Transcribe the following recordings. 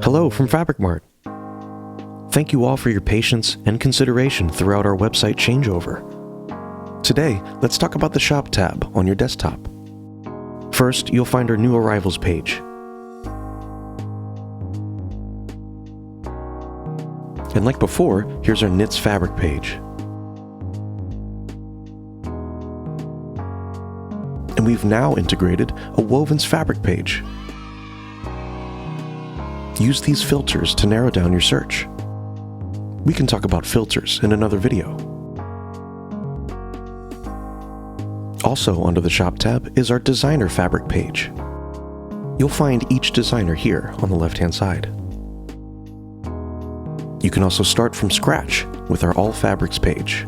Hello from Fabric Mart. Thank you all for your patience and consideration throughout our website changeover. Today, let's talk about the Shop tab on your desktop. First, you'll find our new arrivals page. And like before, here's our knits fabric page. And we've now integrated a wovens fabric page. Use these filters to narrow down your search. We can talk about filters in another video. Also under the Shop tab is our designer fabric page. You'll find each designer here on the left-hand side. You can also start from scratch with our All Fabrics page.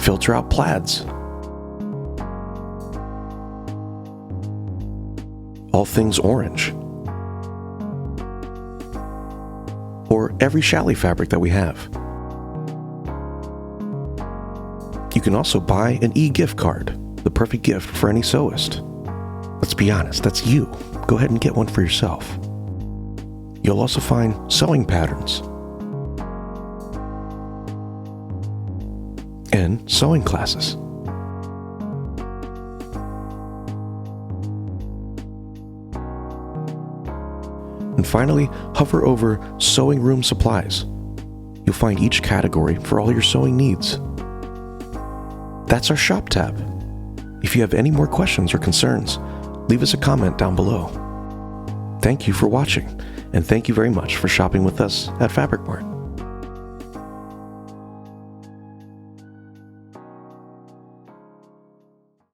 Filter out plaids, all things orange, or every challis fabric that we have. You can also buy an e-gift card, the perfect gift for any sewist. Let's be honest, that's you. Go ahead and get one for yourself. You'll also find sewing patterns and sewing classes. And finally, hover over Sewing Room Supplies. You'll find each category for all your sewing needs. That's our Shop tab. If you have any more questions or concerns, leave us a comment down below. Thank you for watching, and thank you very much for shopping with us at Fabric Mart.